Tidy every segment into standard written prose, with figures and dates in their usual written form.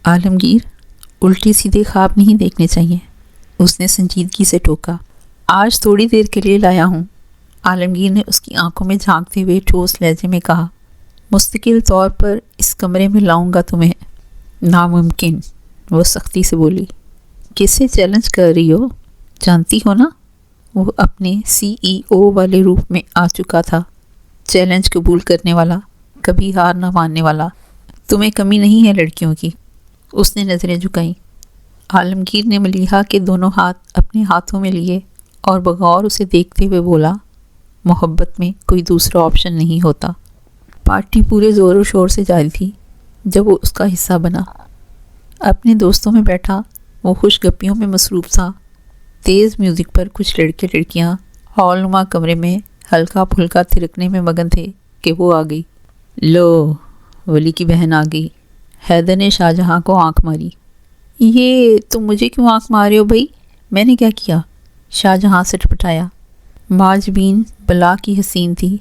عالمگیر، الٹی سیدھے خواب نہیں دیکھنے چاہیے، اس نے سنجیدگی سے ٹوکا۔ آج تھوڑی دیر کے لیے لایا ہوں، عالمگیر نے اس کی آنکھوں میں جھانکتے ہوئے ٹھوس لہجے میں کہا۔ مستقل طور پر اس کمرے میں لاؤں گا تمہیں؟ ناممکن، وہ سختی سے بولی۔ کس سے چیلنج کر رہی ہو؟ جانتی ہو نا، وہ اپنے CEO والے روپ میں آ چکا تھا، چیلنج قبول کرنے والا، کبھی ہار نہ ماننے والا۔ تمہیں کمی نہیں ہے لڑکیوں کی؟ اس نے نظریں جھکائیں۔ عالمگیر نے ملیحہ کے دونوں ہاتھ اپنے ہاتھوں میں لیے اور بغور اسے دیکھتے ہوئے بولا، محبت میں کوئی دوسرا آپشن نہیں ہوتا۔ پارٹی پورے زور و شور سے جاری تھی جب وہ اس کا حصہ بنا۔ اپنے دوستوں میں بیٹھا وہ خوش گپیوں میں مصروف تھا۔ تیز میوزک پر کچھ لڑکے لڑکیاں ہال نما کمرے میں ہلکا پھلکا تھرکنے میں مگن تھے کہ وہ آ گئی۔ لو، ولی کی بہن آ گئی۔ حیدر نے شاہجہاں کو آنکھ ماری۔ یہ تم مجھے کیوں آنکھ مار رہے ہو بھائی؟ میں نے کیا کیا؟ شاہجہاں سٹپٹایا۔ ماجبین بلا کی حسین تھی،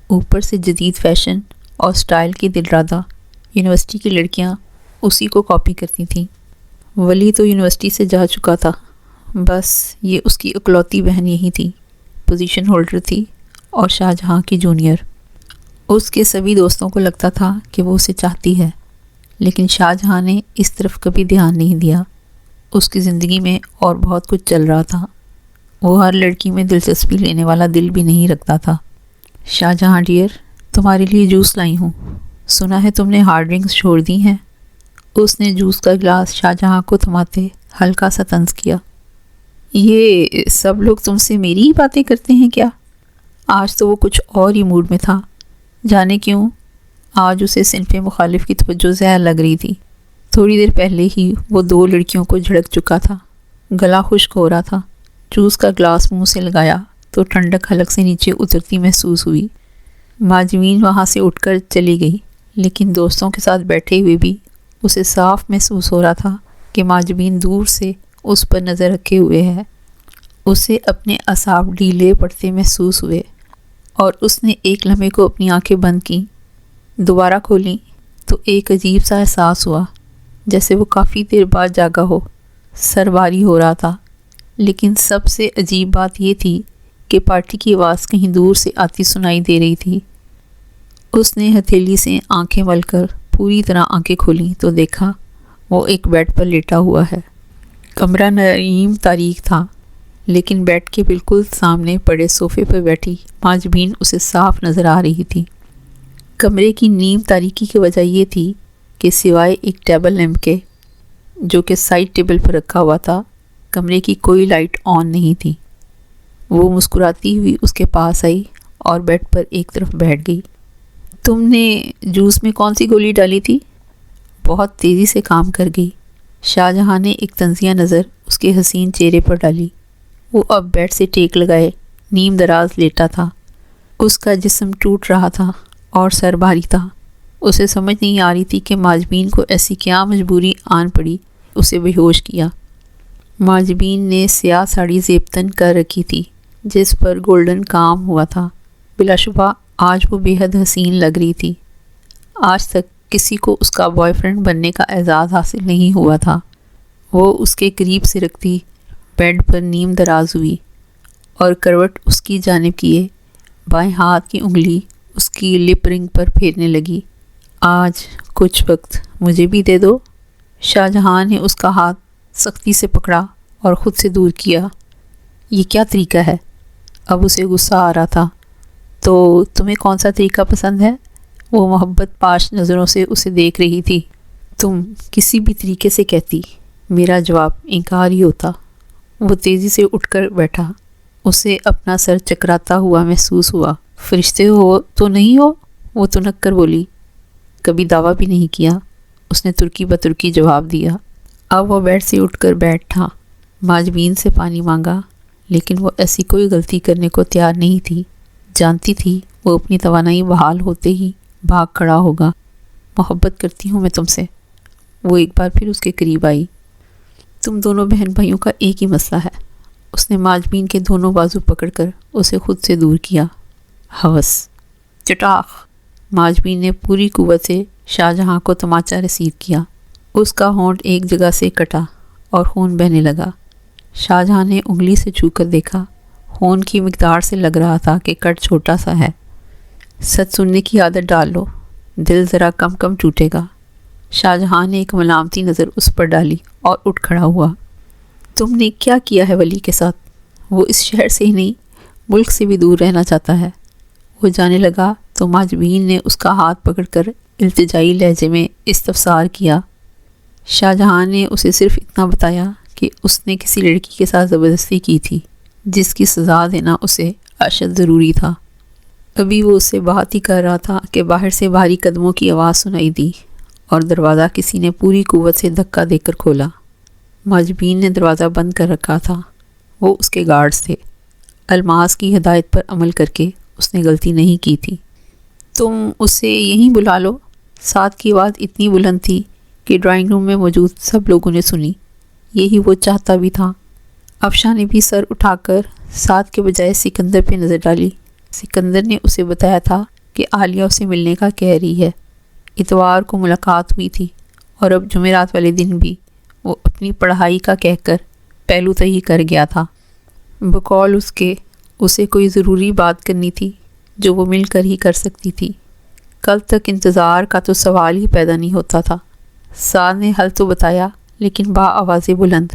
اوپر سے جدید فیشن اور سٹائل کی دلرادہ۔ یونیورسٹی کی لڑکیاں اسی کو کاپی کرتی تھیں۔ ولی تو یونیورسٹی سے جا چکا تھا، بس یہ اس کی اکلوتی بہن یہی تھی، پوزیشن ہولڈر تھی اور شاہجہاں کی جونیئر۔ اس کے سبھی دوستوں کو لگتا تھا کہ وہ اسے چاہتی ہے، لیکن شاہجہاں نے اس طرف کبھی دھیان نہیں دیا۔ اس کی زندگی میں اور بہت کچھ چل رہا تھا، وہ ہر لڑکی میں دلچسپی لینے والا دل بھی نہیں رکھتا تھا۔ شاہجہاں ڈیئر، تمہارے لیے جوس لائی ہوں، سنا ہے تم نے ہارڈ ڈرنکس چھوڑ دی ہیں۔ اس نے جوس کا گلاس شاہجہاں کو تھماتے ہلکا سا طنز کیا۔ یہ سب لوگ تم سے میری ہی باتیں کرتے ہیں کیا؟ آج تو وہ کچھ اور ہی موڈ میں تھا، جانے کیوں آج اسے صنف مخالف کی توجہ زہر لگ رہی تھی۔ تھوڑی دیر پہلے ہی وہ 2 لڑکیوں کو جھڑک چکا تھا، گلا خشک ہو رہا تھا۔ جوس کا گلاس منہ سے لگایا تو ٹھنڈک حلق سے نیچے اترتی محسوس ہوئی۔ ماجوین وہاں سے اٹھ کر چلی گئی، لیکن دوستوں کے ساتھ بیٹھے ہوئے بھی اسے صاف محسوس ہو رہا تھا کہ ماجبین دور سے اس پر نظر رکھے ہوئے ہے۔ اسے اپنے اعصاب ڈھیلے پڑتے محسوس ہوئے اور اس نے ایک لمحے کو اپنی آنکھیں بند کیں۔ دوبارہ کھولیں تو ایک عجیب سا احساس ہوا، جیسے وہ کافی دیر بعد جاگا ہو۔ سر بھاری ہو رہا تھا، لیکن سب سے عجیب بات یہ تھی کہ پارٹی کی آواز کہیں دور سے آتی سنائی دے رہی تھی۔ اس نے ہتھیلی سے آنکھیں مل کر پوری طرح آنکھیں کھولیں تو دیکھا وہ ایک بیڈ پر لیٹا ہوا ہے۔ کمرہ نیم تاریک تھا، لیکن بیڈ کے بالکل سامنے پڑے صوفے پر بیٹھی ماجبین اسے صاف نظر آ رہی تھی۔ کمرے کی نیم تاریکی کی وجہ یہ تھی کہ سوائے ایک ٹیبل لیمپ کے جو کہ سائڈ ٹیبل پر رکھا ہوا تھا، کمرے کی کوئی لائٹ آن نہیں تھی۔ وہ مسکراتی ہوئی اس کے پاس آئی اور بیڈ پر ایک طرف بیٹھ گئی۔ تم نے جوس میں کون سی گولی ڈالی تھی؟ بہت تیزی سے کام کر گئی۔ شاہجہاں نے ایک طنزیہ نظر اس کے حسین چہرے پر ڈالی۔ وہ اب بیڈ سے ٹیک لگائے نیم دراز لیٹا تھا۔ اس کا جسم ٹوٹ رہا تھا اور سر بھاری تھا۔ اسے سمجھ نہیں آ رہی تھی کہ ماجبین کو ایسی کیا مجبوری آن پڑی اسے بے ہوش کیا۔ ماجبین نے سیاہ ساڑی زیبتن کر رکھی تھی جس پر گولڈن کام ہوا تھا۔ بلا شبہ آج وہ بے حد حسین لگ رہی تھی۔ آج تک کسی کو اس کا بوائے فرینڈ بننے کا اعزاز حاصل نہیں ہوا تھا۔ وہ اس کے قریب سے رکھتی بیڈ پر نیم دراز ہوئی اور کروٹ اس کی جانب کیے بائیں ہاتھ کی انگلی اس کی لپ رنگ پر پھیرنے لگی۔ آج کچھ وقت مجھے بھی دے دو۔ شاہجہاں نے اس کا ہاتھ سختی سے پکڑا اور خود سے دور کیا۔ یہ کیا طریقہ ہے؟ اب اسے غصہ آ رہا تھا۔ تو تمہیں کون سا طریقہ پسند ہے؟ وہ محبت پاش نظروں سے اسے دیکھ رہی تھی۔ تم کسی بھی طریقے سے کہتی، میرا جواب انکار ہی ہوتا۔ وہ تیزی سے اٹھ کر بیٹھا، اسے اپنا سر چکراتا ہوا محسوس ہوا۔ فرشتے ہو تو نہیں ہو؟ وہ تنک کر بولی۔ کبھی دعویٰ بھی نہیں کیا، اس نے ترکی بترکی جواب دیا۔ اب وہ بیڈ سے اٹھ کر بیٹھا، ماجبین سے پانی مانگا، لیکن وہ ایسی کوئی غلطی کرنے کو تیار نہیں تھی۔ جانتی تھی وہ اپنی توانائی بحال ہوتے ہی بھاگ کھڑا ہوگا۔ محبت کرتی ہوں میں تم سے۔ وہ ایک بار پھر اس کے قریب آئی۔ تم دونوں بہن بھائیوں کا ایک ہی مسئلہ ہے۔ اس نے ماجبین کے دونوں بازو پکڑ کر اسے خود سے دور کیا۔ ہوس، چٹاخ، ماجبین نے پوری قوت سے شاہجہاں کو تماچا رسید کیا۔ اس کا ہونٹ ایک جگہ سے کٹا اور خون بہنے لگا۔ شاہ جہاں نے انگلی سے چھو کر دیکھا، خون کی مقدار سے لگ رہا تھا کہ کٹ چھوٹا سا ہے۔ سچ سننے کی عادت ڈال لو، دل ذرا کم کم ٹوٹے گا۔ شاہ جہاں نے ایک ملامتی نظر اس پر ڈالی اور اٹھ کھڑا ہوا۔ تم نے کیا کیا ہے ولی کے ساتھ؟ وہ اس شہر سے ہی نہیں، ملک سے بھی دور رہنا چاہتا ہے۔ وہ جانے لگا تو ماجبین نے اس کا ہاتھ پکڑ کر التجائی لہجے میں استفسار کیا۔ شاہ جہاں نے اسے صرف اتنا بتایا کہ اس نے کسی لڑکی کے ساتھ زبردستی کی تھی، جس کی سزا دینا اسے اشد ضروری تھا۔ ابھی وہ اس سے بات ہی کر رہا تھا کہ باہر سے بھاری قدموں کی آواز سنائی دی اور دروازہ کسی نے پوری قوت سے دھکا دے کر کھولا۔ ماجبین نے دروازہ بند کر رکھا تھا، وہ اس کے گارڈز تھے۔ الماس کی ہدایت پر عمل کر کے اس نے غلطی نہیں کی تھی۔ تم اسے یہیں بلا لو۔ سعد کی آواز اتنی بلند تھی کہ ڈرائنگ روم میں موجود سب لوگوں نے سنی۔ یہی وہ چاہتا بھی تھا۔ افشاں نے بھی سر اٹھا کر سعد کے بجائے سکندر پہ نظر ڈالی۔ سکندر نے اسے بتایا تھا کہ عالیہ اسے ملنے کا کہہ رہی ہے۔ اتوار کو ملاقات ہوئی تھی اور اب جمعرات والے دن بھی وہ اپنی پڑھائی کا کہہ کر پہلو تہی کر گیا تھا۔ بقول اس کے اسے کوئی ضروری بات کرنی تھی جو وہ مل کر ہی کر سکتی تھی۔ کل تک انتظار کا تو سوال ہی پیدا نہیں ہوتا تھا۔ سعد نے حل تو بتایا لیکن با آواز بلند۔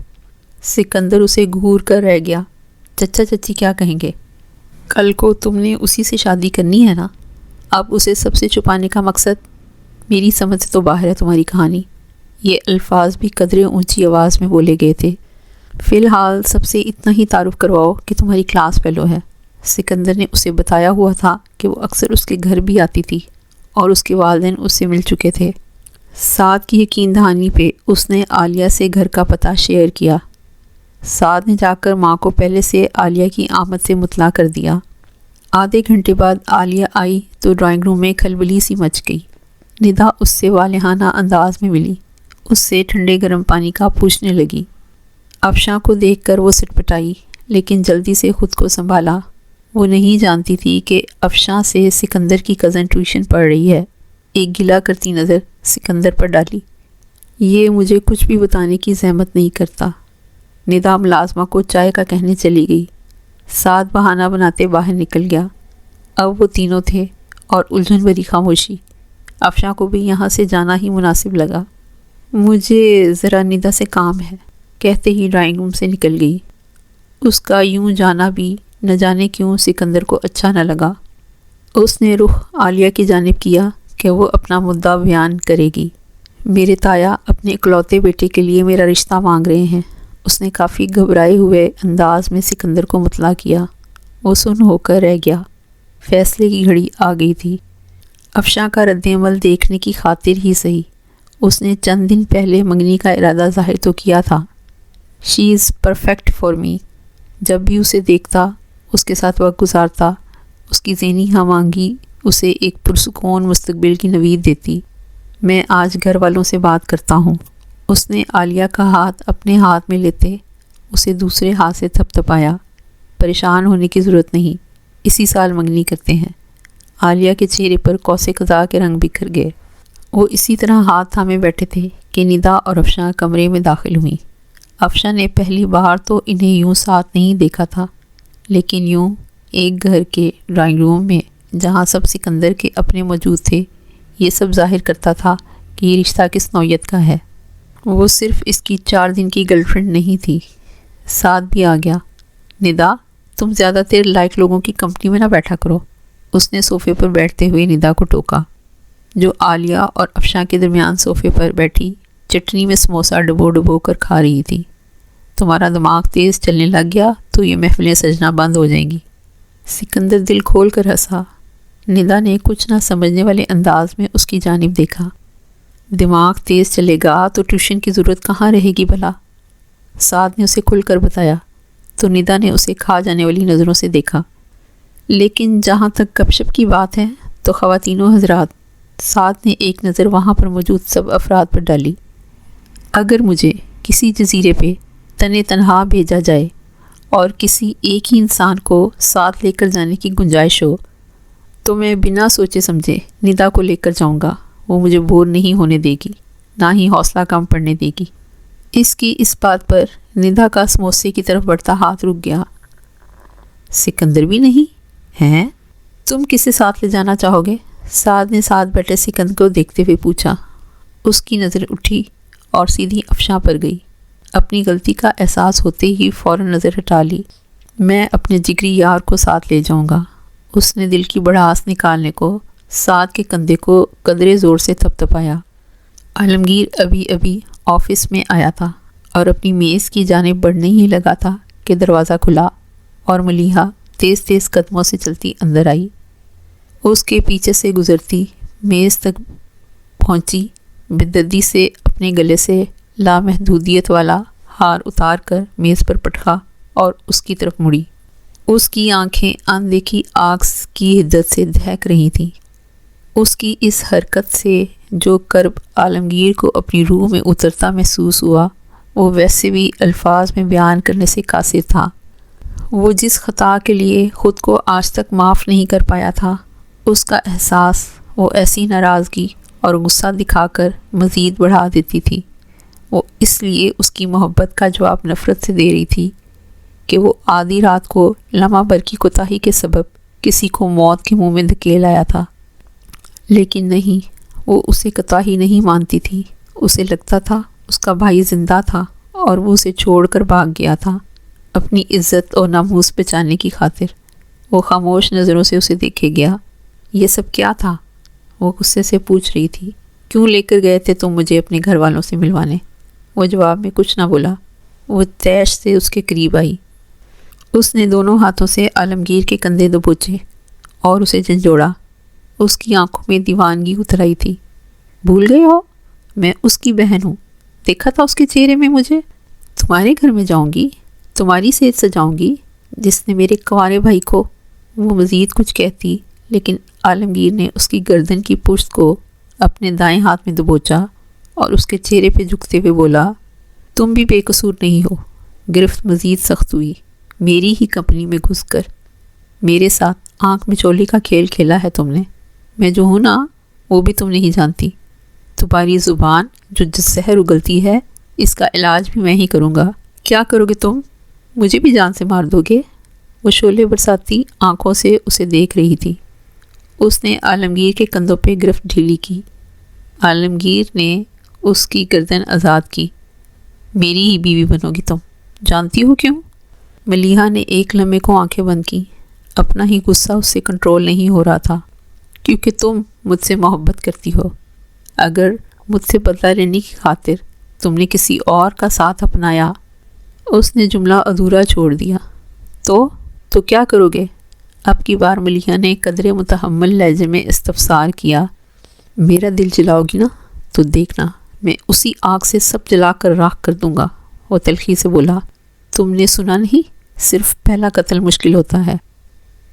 سکندر اسے گھور کر رہ گیا۔ چچا چچی کیا کہیں گے؟ کل کو تم نے اسی سے شادی کرنی ہے نا؟ اب اسے سب سے چھپانے کا مقصد؟ میری سمجھ سے تو باہر ہے تمہاری کہانی۔ یہ الفاظ بھی قدرے اونچی آواز میں بولے گئے تھے۔ فی الحال سب سے اتنا ہی تعارف کرواؤ کہ تمہاری کلاس فیلو ہے۔ سکندر نے اسے بتایا ہوا تھا کہ وہ اکثر اس کے گھر بھی آتی تھی اور اس کے والدین اس سے مل چکے تھے۔ سعد کی یقین دہانی پہ اس نے عالیہ سے گھر کا پتہ شیئر کیا۔ سعد نے جا کر ماں کو پہلے سے عالیہ کی آمد سے مطلع کر دیا۔ آدھے گھنٹے بعد عالیہ آئی تو ڈرائنگ روم میں کھلبلی سی مچ گئی۔ ندا اس سے والہانہ انداز میں ملی، اس سے ٹھنڈے گرم پانی کا پوچھنے لگی۔ افشاں کو دیکھ کر وہ سٹ پٹائی لیکن جلدی سے خود کو سنبھالا۔ وہ نہیں جانتی تھی کہ افشاں سے سکندر کی کزن ٹیوشن پڑھ رہی ہے۔ ایک گلہ کرتی نظر سکندر پر ڈالی۔ یہ مجھے کچھ بھی بتانے کی زحمت نہیں کرتا۔ ندا ملازمہ کو چائے کا کہنے چلی گئی۔ سعد بہانہ بناتے باہر نکل گیا۔ اب وہ تینوں تھے اور الجھن بھری خاموشی۔ افشاں کو بھی یہاں سے جانا ہی مناسب لگا۔ مجھے ذرا ندا سے کام ہے، کہتے ہی ڈرائنگ روم سے نکل گئی۔ اس کا یوں جانا بھی نہ جانے کیوں سکندر کو اچھا نہ لگا۔ اس نے رخ عالیہ کی جانب کیا کہ وہ اپنا مدعا بیان کرے گی۔ میرے تایا اپنے اکلوتے بیٹے کے لیے میرا رشتہ مانگ رہے ہیں۔ اس نے کافی گھبرائے ہوئے انداز میں سکندر کو مطلع کیا۔ وہ سن ہو کر رہ گیا۔ فیصلے کی گھڑی آ گئی تھی۔ افشاں کا رد عمل دیکھنے کی خاطر ہی صحیح، اس نے چند دن پہلے منگنی کا ارادہ ظاہر تو کیا تھا۔ شی از پرفیکٹ فار می۔ جب بھی اسے دیکھتا، اس کے ساتھ وقت گزارتا، اس کی ذہنی ہم آہنگی اسے ایک پرسکون مستقبل کی نوید دیتی۔ میں آج گھر والوں سے بات کرتا ہوں۔ اس نے عالیہ کا ہاتھ اپنے ہاتھ میں لیتے اسے دوسرے ہاتھ سے تھپ تھپایا۔ پریشان ہونے کی ضرورت نہیں، اسی سال منگنی کرتے ہیں۔ عالیہ کے چہرے پر قوس قزح کے رنگ بکھر گئے۔ وہ اسی طرح ہاتھ تھامے بیٹھے تھے کہ ندا اور افشاں کمرے میں داخل ہوئیں۔ افشاں نے پہلی بار تو انہیں یوں ساتھ نہیں دیکھا تھا، لیکن یوں ایک گھر کے ڈرائنگ روم میں جہاں سب سکندر کے اپنے موجود تھے، یہ سب ظاہر کرتا تھا کہ یہ رشتہ کس نوعیت کا ہے۔ وہ صرف اس کی 4 دن کی گرل فرینڈ نہیں تھی۔ سعد بھی آ گیا۔ ندا، تم زیادہ دیر لائق لوگوں کی کمپنی میں نہ بیٹھا کرو۔ اس نے صوفے پر بیٹھتے ہوئے ندا کو ٹوکا، جو عالیہ اور افشاں کے درمیان صوفے پر بیٹھی چٹنی میں سموسہ ڈبو ڈبو کر کھا رہی تھی۔ تمہارا دماغ تیز چلنے لگ گیا تو یہ محفلیں سجنا بند ہو جائیں گی۔ سکندر دل کھول کر ہنسا۔ ندا نے کچھ نہ سمجھنے والے انداز میں اس کی جانب دیکھا۔ دماغ تیز چلے گا تو ٹیوشن کی ضرورت کہاں رہے گی بھلا؟ سعد نے اسے کھل کر بتایا تو ندا نے اسے کھا جانے والی نظروں سے دیکھا۔ لیکن جہاں تک گپ شپ کی بات ہے تو خواتین و حضرات، سعد نے ایک نظر وہاں پر موجود سب افراد پر ڈالی، اگر مجھے کسی جزیرے پہ تنے تنہا بھیجا جائے اور کسی ایک ہی انسان کو ساتھ لے کر جانے کی گنجائش ہو تو میں بنا سوچے سمجھے ندا کو لے کر جاؤں گا۔ وہ مجھے بور نہیں ہونے دے گی، نہ ہی حوصلہ کم پڑنے دے گی۔ اس کی اس بات پر ندا کا سموسے کی طرف بڑھتا ہاتھ رک گیا۔ سکندر بھی نہیں ہیں؟ تم کسے ساتھ لے جانا چاہو گے؟ سعد نے ساتھ بیٹھے سکندر کو دیکھتے ہوئے پوچھا۔ اس کی نظر اٹھی اور سیدھی افشاں پر گئی۔ اپنی غلطی کا احساس ہوتے ہی فوراً نظر ہٹا لی۔ میں اپنے جگری یار کو ساتھ لے جاؤں گا۔ اس نے دل کی بڑاس نکالنے کو سعد کے کندھے کو قدرے زور سے تھپتھپایا۔ عالمگیر ابھی ابھی آفس میں آیا تھا اور اپنی میز کی جانب بڑھنے ہی لگا تھا کہ دروازہ کھلا اور ملیحہ تیز تیز قدموں سے چلتی اندر آئی۔ اس کے پیچھے سے گزرتی میز تک پہنچی، بددی سے اپنے گلے سے لامحدودیت والا ہار اتار کر میز پر پٹکا اور اس کی طرف مڑی۔ اس کی آنکھیں اندیکھی آگ کی حدت سے دہک رہی تھیں۔ اس کی اس حرکت سے جو کرب عالمگیر کو اپنی روح میں اترتا محسوس ہوا وہ ویسے بھی الفاظ میں بیان کرنے سے قاصر تھا۔ وہ جس خطا کے لیے خود کو آج تک معاف نہیں کر پایا تھا، اس کا احساس وہ ایسی ناراضگی اور غصہ دکھا کر مزید بڑھا دیتی تھی۔ وہ اس لیے اس کی محبت کا جواب نفرت سے دے رہی تھی کہ وہ آدھی رات کو لمحہ بھر کی کوتاہی کے سبب کسی کو موت کے منہ میں دھکیل آیا تھا، لیکن نہیں، وہ اسے کوتاہی نہیں مانتی تھی۔ اسے لگتا تھا اس کا بھائی زندہ تھا اور وہ اسے چھوڑ کر بھاگ گیا تھا اپنی عزت اور ناموس بچانے کی خاطر۔ وہ خاموش نظروں سے اسے دیکھے گیا۔ یہ سب کیا تھا؟ وہ غصے سے پوچھ رہی تھی۔ کیوں لے کر گئے تھے تم مجھے اپنے گھر والوں سے ملوانے؟ وہ جواب میں کچھ نہ بولا۔ وہ تیش سے اس کے قریب آئی۔ اس نے دونوں ہاتھوں سے عالمگیر کے کندھے دبوچے اور اسے جھنجھوڑا۔ اس کی آنکھوں میں دیوانگی اتر آئی تھی۔ بھول گئے ہو؟ میں اس کی بہن ہوں۔ دیکھا تھا اس کے چہرے میں مجھے؟ تمہارے گھر میں جاؤں گی، تمہاری صحت سجاؤں گی، جس نے میرے کنوارے بھائی کو۔ وہ مزید کچھ کہتی لیکن عالمگیر نے اس کی گردن کی پشت کو اپنے دائیں ہاتھ میں دبوچا اور اس کے چہرے پہ جھکتے ہوئے بولا، تم بھی بے قصور نہیں ہو۔ گرفت مزید سخت ہوئی۔ میری ہی کمپنی میں گھس کر میرے ساتھ آنکھ مچولی کا کھیل کھیلا ہے تم نے۔ میں جو ہوں نا وہ بھی تم نہیں جانتی۔ تمہاری زبان جو زہر اگلتی ہے اس کا علاج بھی میں ہی کروں گا۔ کیا کرو گے تم؟ مجھے بھی جان سے مار دو گے؟ وہ شعلے برساتی آنکھوں سے اسے دیکھ رہی تھی۔ اس نے عالمگیر کے کندھوں پہ گرفت ڈھیلی کی۔ عالمگیر نے اس کی گردن آزاد کی۔ میری ہی بیوی بنو گی تم، جانتی ہو کیوں؟ ملیحہ نے ایک لمحے کو آنکھیں بند کی۔ اپنا ہی غصہ اس سے کنٹرول نہیں ہو رہا تھا۔ کیونکہ تم مجھ سے محبت کرتی ہو۔ اگر مجھ سے بدلہ لینے کی خاطر تم نے کسی اور کا ساتھ اپنایا۔ اس نے جملہ ادھورا چھوڑ دیا۔ تو کیا کرو گے؟ اب کی بار ملیحہ نے قدرے متحمل لہجے میں استفسار کیا۔ میرا دل جلاؤ گی نا تو دیکھنا میں اسی آگ سے سب جلا کر راکھ کر دوں گا۔ وہ تلخی سے بولا، تم نے سنا نہیں؟ صرف پہلا قتل مشکل ہوتا ہے۔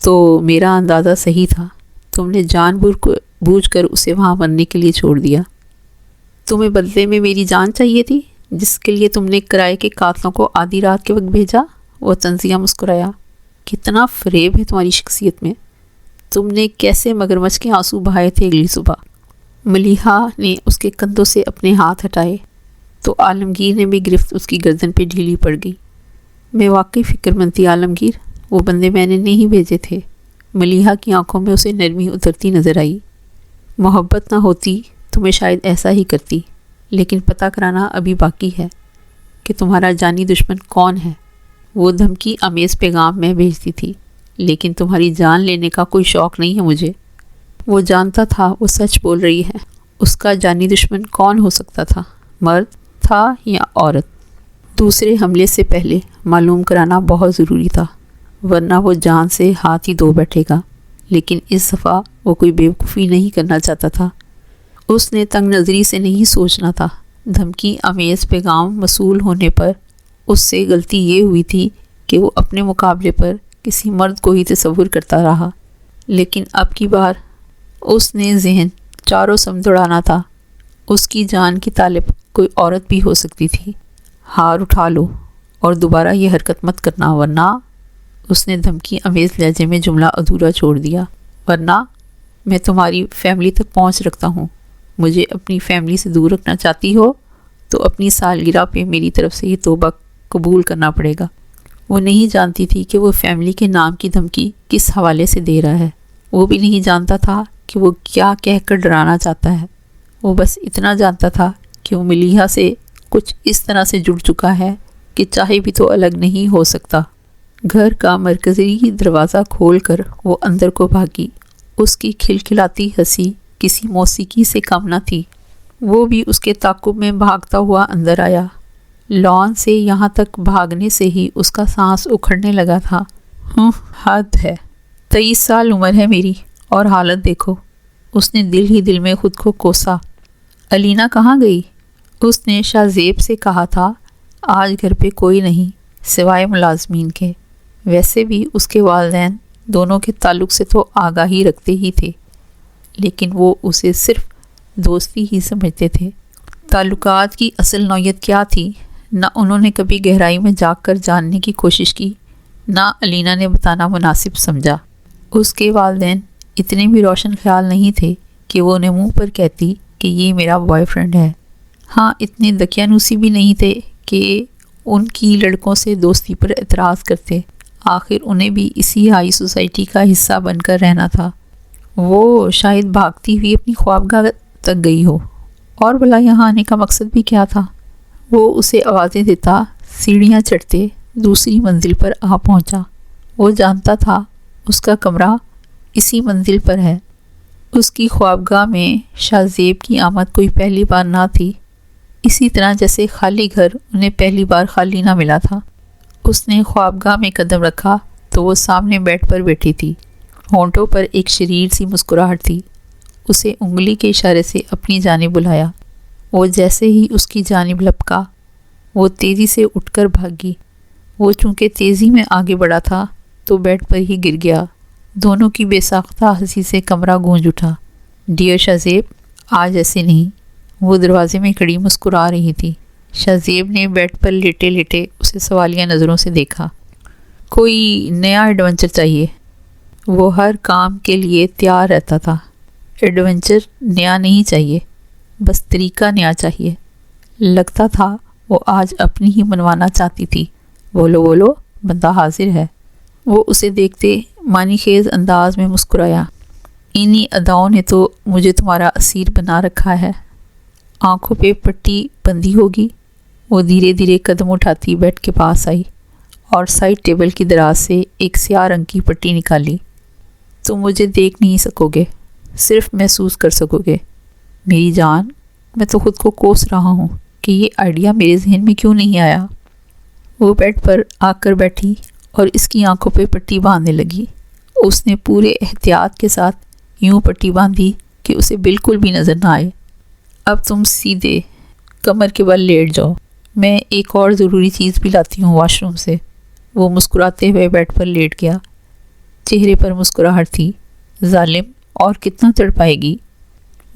تو میرا اندازہ صحیح تھا۔ تم نے جان بوجھ کر اسے وہاں مرنے کے لیے چھوڑ دیا۔ تمہیں بدلے میں میری جان چاہیے تھی جس کے لیے تم نے کرائے کے قاتلوں کو آدھی رات کے وقت بھیجا۔ وہ طنزیہ مسکرایا۔ کتنا فریب ہے تمہاری شخصیت میں۔ تم نے کیسے مگرمچھ کے آنسو بہائے تھے اگلی صبح؟ ملیحہ نے اس کے کندھوں سے اپنے ہاتھ ہٹائے تو عالمگیر نے بھی گرفت اس کی گردن پہ ڈھیلی پڑ گئی۔ میں واقعی فکر مند تھی عالمگیر، وہ بندے میں نے نہیں بھیجے تھے۔ ملیحہ کی آنکھوں میں اسے نرمی اترتی نظر آئی۔ محبت نہ ہوتی تو میں شاید ایسا ہی کرتی، لیکن پتہ کرانا ابھی باقی ہے کہ تمہارا جانی دشمن کون ہے۔ وہ دھمکی آمیز پیغام میں بھیجتی تھی، لیکن تمہاری جان لینے کا کوئی شوق نہیں ہے مجھے۔ وہ جانتا تھا وہ سچ بول رہی ہے۔ اس کا جانی دشمن کون ہو سکتا تھا؟ مرد تھا یا عورت؟ دوسرے حملے سے پہلے معلوم کرانا بہت ضروری تھا، ورنہ وہ جان سے ہاتھ ہی دھو بیٹھے گا۔ لیکن اس دفعہ وہ کوئی بیوقوفی نہیں کرنا چاہتا تھا۔ اس نے تنگ نظری سے نہیں سوچنا تھا۔ دھمکی آمیز پیغام موصول ہونے پر اس سے غلطی یہ ہوئی تھی کہ وہ اپنے مقابلے پر کسی مرد کو ہی تصور کرتا رہا، لیکن اب کی بار اس نے ذہن چاروں سمت دوڑانا تھا۔ اس کی جان کی طالب کوئی عورت بھی ہو سکتی تھی۔ ہار اٹھا لو اور دوبارہ یہ حرکت مت کرنا، ورنہ اس نے دھمکی آمیز لہجے میں جملہ ادھورا چھوڑ دیا، ورنہ میں تمہاری فیملی تک پہنچ رکھتا ہوں۔ مجھے اپنی فیملی سے دور رکھنا چاہتی ہو تو اپنی سالگرہ پہ میری طرف سے یہ توبہ قبول کرنا پڑے گا۔ وہ نہیں جانتی تھی کہ وہ فیملی کے نام کی دھمکی کس حوالے سے دے رہا ہے۔ وہ بھی نہیں جانتا تھا کہ وہ کیا کہہ کر ڈرانا چاہتا ہے۔ وہ بس اتنا جانتا تھا کہ وہ ملیحہ سے کچھ اس طرح سے جڑ چکا ہے کہ چاہے بھی تو الگ نہیں ہو سکتا۔ گھر کا مرکزی دروازہ کھول کر وہ اندر کو بھاگی۔ اس کی کھلکھلاتی ہنسی کسی موسیقی سے کم نہ تھی۔ وہ بھی اس کے تعاقب میں بھاگتا ہوا اندر آیا۔ لان سے یہاں تک بھاگنے سے ہی اس کا سانس اکھڑنے لگا تھا۔ حد ہے، 23 سال عمر ہے میری اور حالت دیکھو۔ اس نے دل ہی دل میں خود کو کوسا۔ علینا کہاں گئی؟ اس نے شاہ زیب سے کہا تھا آج گھر پہ کوئی نہیں سوائے ملازمین کے۔ ویسے بھی اس کے والدین دونوں کے تعلق سے تو آگاہی رکھتے ہی تھے، لیکن وہ اسے صرف دوستی ہی سمجھتے تھے۔ تعلقات کی اصل نوعیت کیا تھی نہ انہوں نے کبھی گہرائی میں جا کر جاننے کی کوشش کی، نہ علینا نے بتانا مناسب سمجھا۔ اس کے والدین اتنے بھی روشن خیال نہیں تھے کہ وہ انہیں منہ پر کہتی کہ یہ میرا بوائے فرینڈ ہے۔ ہاں، اتنے دقیانوسی بھی نہیں تھے کہ ان کی لڑکوں سے دوستی پر اعتراض کرتے۔ آخر انہیں بھی اسی ہائی سوسائٹی کا حصہ بن کر رہنا تھا۔ وہ شاید بھاگتی ہوئی اپنی خوابگاہ تک گئی ہو، اور بھلا یہاں آنے کا مقصد بھی کیا تھا؟ وہ اسے آوازیں دیتا سیڑھیاں چڑھتے دوسری منزل پر آ پہنچا۔ وہ جانتا تھا اس کا کمرہ اسی منزل پر ہے۔ اس کی خوابگاہ میں شاہ زیب کی آمد کوئی پہلی بار نہ تھی، اسی طرح جیسے خالی گھر انہیں پہلی بار خالی نہ ملا تھا۔ اس نے خوابگاہ میں قدم رکھا تو وہ سامنے بیڈ پر بیٹھی تھی۔ ہونٹوں پر ایک شریر سی مسکراہٹ تھی۔ اسے انگلی کے اشارے سے اپنی جانب بلایا۔ وہ جیسے ہی اس کی جانب لپکا، وہ تیزی سے اٹھ کر بھاگی۔ وہ چونکہ تیزی میں آگے بڑھا تھا تو بیڈ پر ہی گر گیا۔ دونوں کی بے ساختہ ہنسی سے کمرہ گونج اٹھا۔ ڈیئر شاہ زیب، آج ایسے نہیں۔ وہ دروازے میں کھڑی مسکرا رہی تھی۔ شاہ زیب نے بیڈ پر لیٹے لیٹے اسے سوالیہ نظروں سے دیکھا۔ کوئی نیا ایڈونچر چاہیے۔ وہ ہر کام کے لیے تیار رہتا تھا۔ ایڈونچر نیا نہیں چاہیے، بس طریقہ نیا چاہیے۔ لگتا تھا وہ آج اپنی ہی منوانا چاہتی تھی۔ بولو بولو، بندہ حاضر ہے۔ وہ اسے دیکھتے معنی خیز انداز میں مسکرایا۔ انہی اداؤں نے تو مجھے تمہارا اسیر بنا رکھا ہے۔ آنکھوں پہ پٹی بندھی ہوگی۔ وہ دھیرے دھیرے قدم اٹھاتی بیڈ کے پاس آئی اور سائڈ ٹیبل کی دراز سے ایک سیاہ رنگ کی پٹی نکالی۔ تم مجھے دیکھ نہیں سکو گے، صرف محسوس کر سکو گے۔ میری جان، میں تو خود کو کوس رہا ہوں کہ یہ آئیڈیا میرے ذہن میں کیوں نہیں آیا۔ وہ بیڈ پر آ کر بیٹھی اور اس کی آنکھوں پہ پٹی باندھنے لگی۔ اس نے پورے احتیاط کے ساتھ یوں پٹی باندھی کہ اسے بالکل بھی نظر نہ آئے۔ اب تم سیدھے کمر کے بل لیٹ جاؤ، میں ایک اور ضروری چیز بھی لاتی ہوں واش روم سے۔ وہ مسکراتے ہوئے بیڈ پر لیٹ گیا۔ چہرے پر مسکراہٹ تھی۔ ظالم، اور کتنا تڑپائے گی؟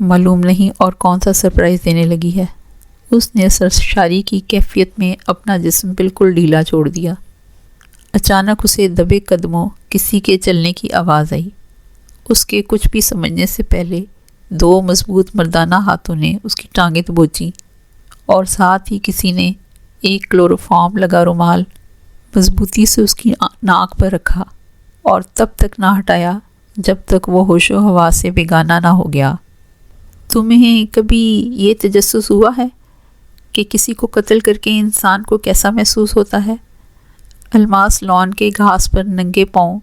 معلوم نہیں اور کون سا سرپرائز دینے لگی ہے۔ اس نے سرشاری کی کیفیت میں اپنا جسم بالکل ڈھیلا چھوڑ دیا۔ اچانک اسے دبے قدموں کسی کے چلنے کی آواز آئی۔ اس کے کچھ بھی سمجھنے سے پہلے 2 مضبوط مردانہ ہاتھوں نے اس کی ٹانگیں دبوچی، اور ساتھ ہی کسی نے ایک کلوروفارم لگا رومال مضبوطی سے اس کی ناک پر رکھا اور تب تک نہ ہٹایا جب تک وہ ہوش و حواس سے بیگانہ نہ ہو گیا۔ تمہیں کبھی یہ تجسس ہوا ہے کہ کسی کو قتل کر کے انسان کو کیسا محسوس ہوتا ہے؟ الماس لان کے گھاس پر ننگے پاؤں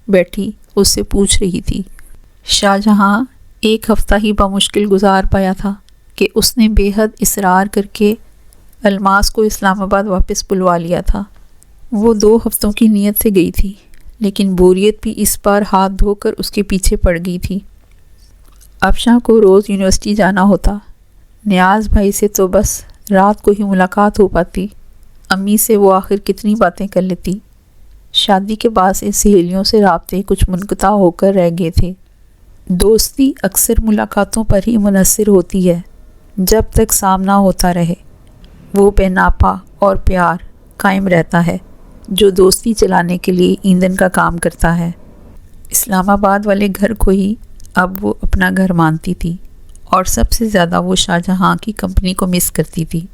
بیٹھی اس سے پوچھ رہی تھی۔ شاہ جہاں 1 ہفتہ ہی بمشکل گزار پایا تھا کہ اس نے بے حد اصرار کر کے الماس کو اسلام آباد واپس بلوا لیا تھا۔ وہ 2 ہفتوں کی نیت سے گئی تھی، لیکن بوریت بھی اس بار ہاتھ دھو کر اس کے پیچھے پڑ گئی تھی۔ افشاں کو روز یونیورسٹی جانا ہوتا۔ نیاز بھائی سے تو بس رات کو ہی ملاقات ہو پاتی۔ امی سے وہ آخر کتنی باتیں کر لیتی۔ شادی کے بعد سے سہیلیوں سے رابطے کچھ منقطع ہو کر رہ گئے تھے۔ دوستی اکثر ملاقاتوں پر ہی منحصر ہوتی ہے جب تک سامنا ہوتا رہے۔ وہ بے ناپا اور پیار قائم رہتا ہے جو دوستی چلانے کے لیے ایندھن کا کام کرتا ہے۔ اسلام آباد والے گھر کو ہی اب وہ اپنا گھر مانتی تھی اور سب سے زیادہ وہ شاہ جہاں کی کمپنی کو مس کرتی تھی۔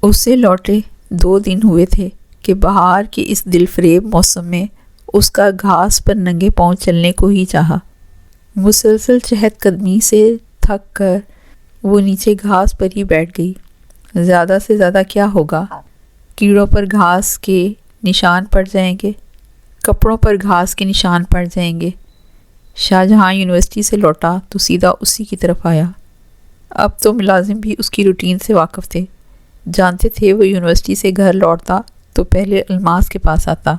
اس سے لوٹے 2 دن ہوئے تھے کہ بہار کے اس دل فریب موسم میں اس کا گھاس پر ننگے پاؤں چلنے کو ہی چاہا۔ مسلسل چہت قدمی سے تھک کر وہ نیچے گھاس پر ہی بیٹھ گئی۔ زیادہ سے زیادہ کیا ہوگا؟ کیڑوں پر گھاس کے نشان پڑ جائیں گے، کپڑوں پر گھاس کے نشان پڑ جائیں گے۔ شاہ جہاں یونیورسٹی سے لوٹا تو سیدھا اسی کی طرف آیا۔ اب تو ملازم بھی اس کی روٹین سے واقف تھے، جانتے تھے وہ یونیورسٹی سے گھر لوٹتا تو پہلے الماس کے پاس آتا۔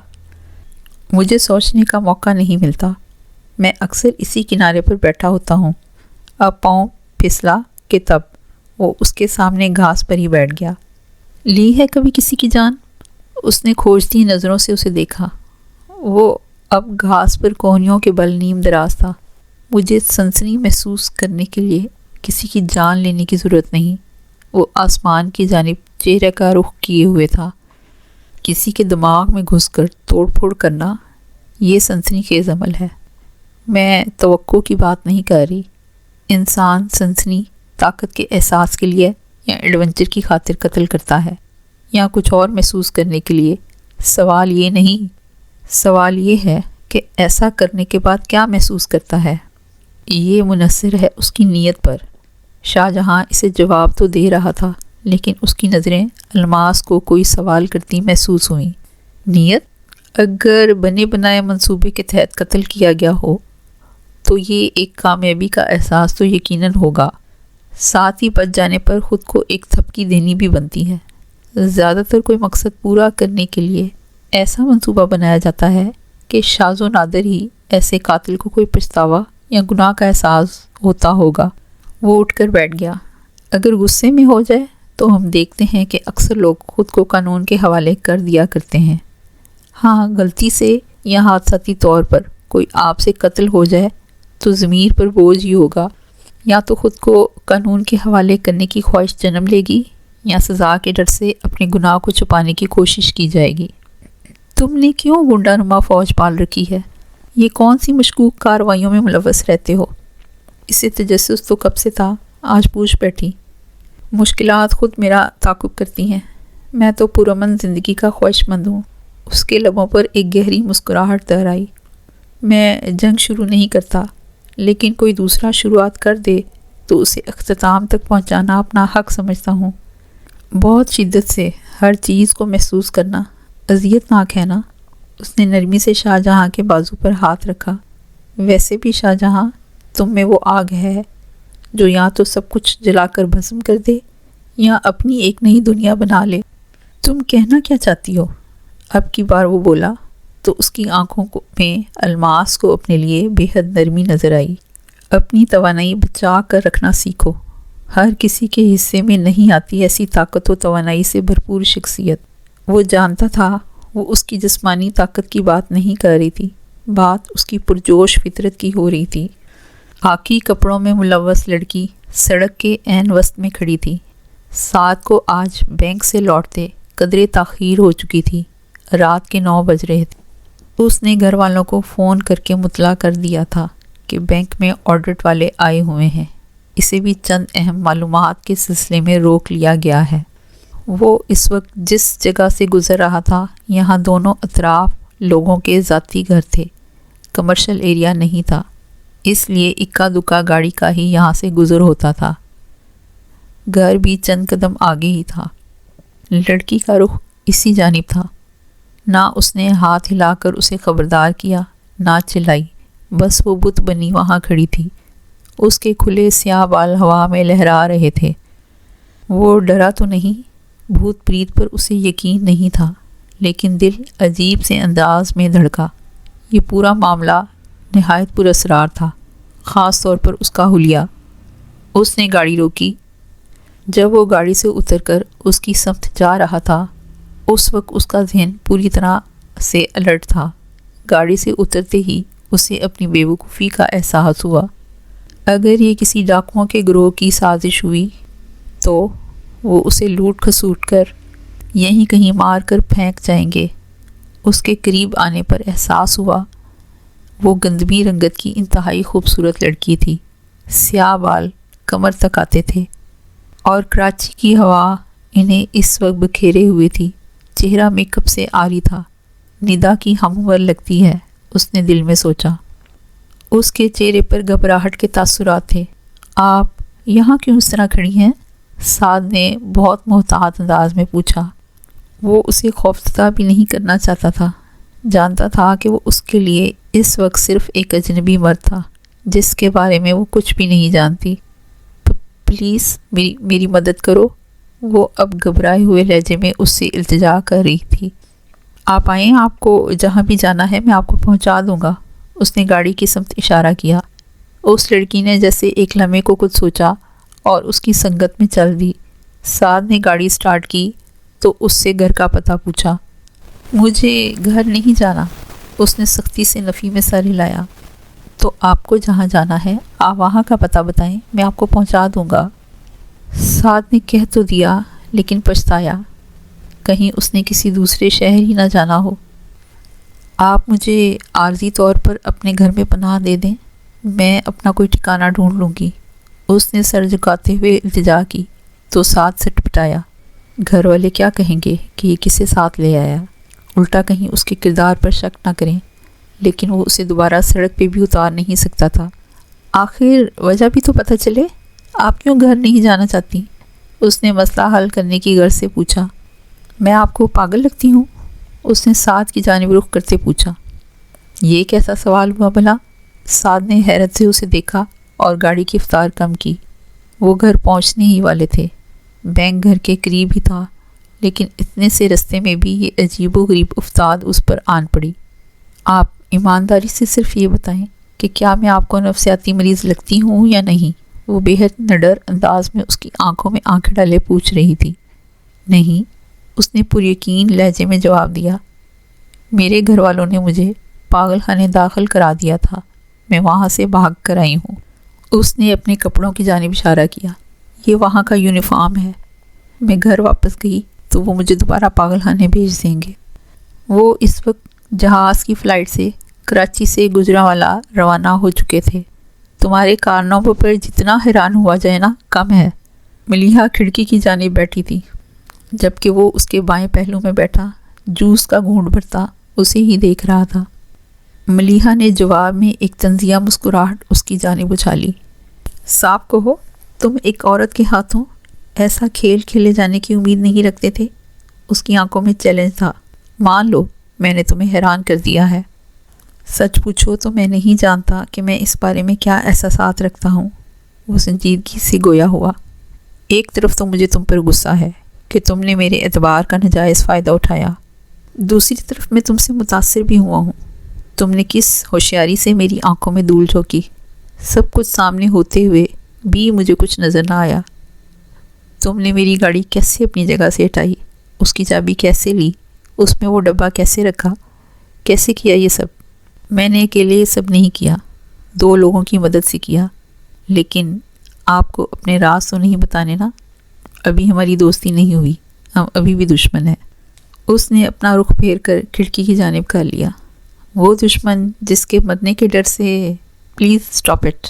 مجھے سوچنے کا موقع نہیں ملتا، میں اکثر اسی کنارے پر بیٹھا ہوتا ہوں۔ اب پاؤں پھسلا کہ تب وہ اس کے سامنے گھاس پر ہی بیٹھ گیا۔ لی ہے کبھی کسی کی جان؟ اس نے کھوجتی نظروں سے اسے دیکھا۔ وہ اب گھاس پر کوہنیوں کے بل نیم دراز تھا۔ مجھے سنسنی محسوس کرنے کے لیے کسی کی جان لینے کی ضرورت نہیں۔ وہ آسمان کی جانب چہرے کا رخ کیے ہوئے تھا۔ کسی کے دماغ میں گھس کر توڑ پھوڑ کرنا یہ سنسنی خیز عمل ہے۔ میں توقع کی بات نہیں کر رہی۔ انسان سنسنی طاقت کے احساس کے لیے یا ایڈونچر کی خاطر قتل کرتا ہے یا کچھ اور محسوس کرنے کے لیے۔ سوال یہ نہیں، سوال یہ ہے کہ ایسا کرنے کے بعد کیا محسوس کرتا ہے۔ یہ منحصر ہے اس کی نیت پر۔ شاہ جہاں اسے جواب تو دے رہا تھا، لیکن اس کی نظریں الماس کو کوئی سوال کرتی محسوس ہوئیں۔ نیت؟ اگر بنے بنائے منصوبے کے تحت قتل کیا گیا ہو تو یہ ایک کامیابی کا احساس تو یقیناً ہوگا، ساتھ ہی بچ جانے پر خود کو ایک تھپکی دینی بھی بنتی ہے۔ زیادہ تر کوئی مقصد پورا کرنے کے لیے ایسا منصوبہ بنایا جاتا ہے کہ شاذ و نادر ہی ایسے قاتل کو کوئی پچھتاوا یا گناہ کا احساس ہوتا ہوگا۔ وہ اٹھ کر بیٹھ گیا۔ اگر غصے میں ہو جائے تو ہم دیکھتے ہیں کہ اکثر لوگ خود کو قانون کے حوالے کر دیا کرتے ہیں۔ ہاں، غلطی سے یا حادثاتی طور پر کوئی آپ سے قتل ہو جائے تو ضمیر پر بوجھ ہی ہوگا، یا تو خود کو قانون کے حوالے کرنے کی خواہش جنم لے گی یا سزا کے ڈر سے اپنے گناہ کو چھپانے کی کوشش کی جائے گی۔ تم نے کیوں گنڈا نما فوج پال رکھی ہے؟ یہ کون سی مشکوک کارروائیوں میں ملوث رہتے ہو؟ اسے تجسس تو کب سے تھا، آج پوچھ بیٹھی۔ مشکلات خود میرا تعاقب کرتی ہیں، میں تو پرامن زندگی کا خواہش مند ہوں۔ اس کے لبوں پر ایک گہری مسکراہٹ تر آئی۔ میں جنگ شروع نہیں کرتا، لیکن کوئی دوسرا شروعات کر دے تو اسے اختتام تک پہنچانا اپنا حق سمجھتا ہوں۔ بہت شدت سے ہر چیز کو محسوس کرنا اذیت ناک ہے نا؟ اس نے نرمی سے شاہ جہاں کے بازو پر ہاتھ رکھا۔ ویسے بھی شاہ جہاں، تم میں وہ آگ ہے جو یا تو سب کچھ جلا کر بھسم کر دے یا اپنی ایک نئی دنیا بنا لے۔ تم کہنا کیا چاہتی ہو؟ اب کی بار وہ بولا تو اس کی آنکھوں میں الماس کو اپنے لیے بے حد نرمی نظر آئی۔ اپنی توانائی بچا کر رکھنا سیکھو۔ ہر کسی کے حصے میں نہیں آتی ایسی طاقت و توانائی سے بھرپور شخصیت۔ وہ جانتا تھا وہ اس کی جسمانی طاقت کی بات نہیں کر رہی تھی، بات اس کی پرجوش فطرت کی ہو رہی تھی۔ خاکی کپڑوں میں ملوث لڑکی سڑک کے عین وسط میں کھڑی تھی۔ سات کو آج بینک سے لوٹتے قدرے تاخیر ہو چکی تھی، رات کے 9 بج رہے تھے۔ اس نے گھر والوں کو فون کر کے مطلع کر دیا تھا کہ بینک میں آڈٹ والے آئے ہوئے ہیں۔ اسے بھی چند اہم معلومات کے سلسلے میں روک لیا گیا ہے۔ وہ اس وقت جس جگہ سے گزر رہا تھا یہاں دونوں اطراف لوگوں کے ذاتی گھر تھے، کمرشل ایریا نہیں تھا، اس لیے اکا دکا گاڑی کا ہی یہاں سے گزر ہوتا تھا۔ گھر بھی چند قدم آگے ہی تھا۔ لڑکی کا رخ اسی جانب تھا۔ نہ اس نے ہاتھ ہلا کر اسے خبردار کیا، نہ چلائی، بس وہ بت بنی وہاں کھڑی تھی۔ اس کے کھلے سیاہ بال ہوا میں لہرا رہے تھے۔ وہ ڈرا تو نہیں، بھوت پریت پر اسے یقین نہیں تھا، لیکن دل عجیب سے انداز میں دھڑکا۔ یہ پورا معاملہ نہایت پر اسرار تھا، خاص طور پر اس کا حلیہ۔ اس نے گاڑی روکی۔ جب وہ گاڑی سے اتر کر اس کی سمت جا رہا تھا اس وقت اس کا ذہن پوری طرح سے الرٹ تھا۔ گاڑی سے اترتے ہی اسے اپنی بے وقوفی کا احساس ہوا۔ اگر یہ کسی ڈاکوؤں کے گروہ کی سازش ہوئی تو وہ اسے لوٹ کھسوٹ کر یہیں کہیں مار کر پھینک جائیں گے۔ اس کے قریب آنے پر احساس ہوا وہ گندمی رنگت کی انتہائی خوبصورت لڑکی تھی۔ سیاہ بال، کمر تک آتے تھے اور کراچی کی ہوا انہیں اس وقت بکھیرے ہوئے تھی۔ چہرہ میک اپ سے عاری تھا۔ ندا کی ہم عمر لگتی ہے، اس نے دل میں سوچا۔ اس کے چہرے پر گھبراہٹ کے تاثرات تھے۔ آپ یہاں کیوں اس طرح کھڑی ہیں؟ سعد نے بہت محتاط انداز میں پوچھا۔ وہ اسے خوفزدہ بھی نہیں کرنا چاہتا تھا، جانتا تھا کہ وہ اس کے لیے اس وقت صرف ایک اجنبی مرد تھا جس کے بارے میں وہ کچھ بھی نہیں جانتی۔ پلیز میری مدد کرو، وہ اب گھبرائے ہوئے لہجے میں اس سے التجا کر رہی تھی۔ آپ آئیں، آپ کو جہاں بھی جانا ہے میں آپ کو پہنچا دوں گا۔ اس نے گاڑی کی سمت اشارہ کیا۔ اس لڑکی نے جیسے ایک لمحے کو کچھ سوچا اور اس کی سنگت میں چل دی۔ سعد نے گاڑی سٹارٹ کی تو اس سے گھر کا پتہ پوچھا۔ مجھے گھر نہیں جانا، اس نے سختی سے نفی میں سر ہلایا۔ تو آپ کو جہاں جانا ہے آپ وہاں کا پتہ بتائیں، میں آپ کو پہنچا دوں گا۔ سعد نے کہہ تو دیا لیکن پچھتایا، کہیں اس نے کسی دوسرے شہر ہی نہ جانا ہو۔ آپ مجھے عارضی طور پر اپنے گھر میں پناہ دے دیں، میں اپنا کوئی ٹھکانہ ڈھونڈ لوں گی۔ اس نے سر جھکاتے ہوئے التجا کی تو سعد سے ٹپٹایا۔ گھر والے کیا کہیں گے کہ یہ کسے ساتھ لے آیا؟ الٹا کہیں اس کے کردار پر شک نہ کریں، لیکن وہ اسے دوبارہ سڑک پہ بھی اتار نہیں سکتا تھا۔ آخر وجہ بھی تو پتہ چلے، آپ کیوں گھر نہیں جانا چاہتی؟ اس نے مسئلہ حل کرنے کی غرض سے پوچھا۔ میں آپ کو پاگل لگتی ہوں؟ اس نے سعد کی جانب رخ کرتے پوچھا۔ یہ کیسا سوال ہوا بھلا؟ سعد نے حیرت سے اسے دیکھا اور گاڑی کی رفتار کم کی۔ وہ گھر پہنچنے ہی والے تھے، بینک گھر کے قریب ہی تھا، لیکن اتنے سے رستے میں بھی یہ عجیب و غریب افتاد اس پر آن پڑی۔ آپ ایمانداری سے صرف یہ بتائیں کہ کیا میں آپ کو نفسیاتی مریض لگتی ہوں یا نہیں؟ وہ بے حد نڈر انداز میں اس کی آنکھوں میں آنکھیں ڈالے پوچھ رہی تھی۔ نہیں، اس نے پر یقین لہجے میں جواب دیا۔ میرے گھر والوں نے مجھے پاگل خانے داخل کرا دیا تھا، میں وہاں سے بھاگ کر آئی ہوں۔ اس نے اپنے کپڑوں کی جانب اشارہ کیا۔ یہ وہاں کا یونیفارم ہے، میں گھر واپس گئی تو وہ مجھے دوبارہ پاگل خانے بھیج دیں گے۔ وہ اس وقت جہاز کی فلائٹ سے کراچی سے گجرانوالہ روانہ ہو چکے تھے۔ تمہارے کارناموں پر جتنا حیران ہوا جائے نا کم ہے۔ ملیحہ کھڑکی کی جانب بیٹھی تھی، جبکہ وہ اس کے بائیں پہلو میں بیٹھا جوس کا گھونٹ بھرتا اسے ہی دیکھ رہا تھا۔ ملیحہ نے جواب میں ایک طنزیہ مسکراہٹ اس کی جانب اچھالی۔ صاحب کہو، تم ایک عورت کے ہاتھوں ایسا کھیل کھیلے جانے کی امید نہیں رکھتے تھے؟ اس کی آنکھوں میں چیلنج تھا۔ مان لو میں نے تمہیں حیران کر دیا ہے۔ سچ پوچھو تو میں نہیں جانتا کہ میں اس بارے میں کیا احساسات رکھتا ہوں۔ وہ سنجیدگی سے گویا ہوا۔ ایک طرف تو مجھے تم پر غصہ ہے کہ تم نے میرے اعتبار کا ناجائز فائدہ اٹھایا، دوسری طرف میں تم سے متاثر بھی ہوا ہوں۔ تم نے کس ہوشیاری سے میری آنکھوں میں دھول جھونکی، سب کچھ سامنے ہوتے ہوئے بھی مجھے کچھ نظر نہ آیا۔ تم نے میری گاڑی کیسے اپنی جگہ سے ہٹائی، اس کی چابی کیسے لی، اس میں وہ ڈبہ کیسے رکھا، کیسے کیا یہ سب؟ میں نے اکیلے یہ سب نہیں کیا، 2 لوگوں کی مدد سے کیا۔ لیکن آپ کو اپنے راز تو نہیں بتانے نا؟ ابھی ہماری دوستی نہیں ہوئی، ہم ابھی بھی دشمن ہیں۔ اس نے اپنا رخ پھیر کر کھڑکی کی جانب کر لیا۔ وہ دشمن جس کے مرنے کے ڈر سے… پلیز سٹاپ اٹ۔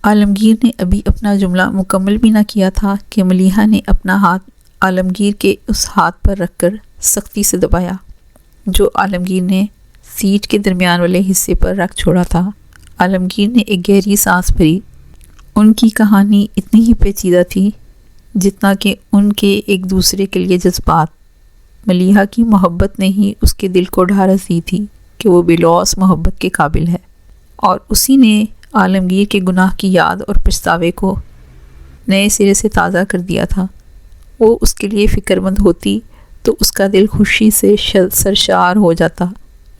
عالمگیر نے ابھی اپنا جملہ مکمل بھی نہ کیا تھا کہ ملیحہ نے اپنا ہاتھ عالمگیر کے اس ہاتھ پر رکھ کر سختی سے دبایا جو عالمگیر نے سیٹ کے درمیان والے حصے پر رکھ چھوڑا تھا۔ عالمگیر نے ایک گہری سانس بھری۔ ان کی کہانی اتنی ہی پیچیدہ تھی جتنا کہ ان کے ایک دوسرے کے لیے جذبات۔ ملیحہ کی محبت نے ہی اس کے دل کو ڈھارس دی تھی کہ وہ بلوث محبت کے قابل ہے، اور اسی نے عالمگیر کے گناہ کی یاد اور پچھتاوے کو نئے سرے سے تازہ کر دیا تھا۔ وہ اس کے لیے فکر مند ہوتی تو اس کا دل خوشی سے سرشار ہو جاتا،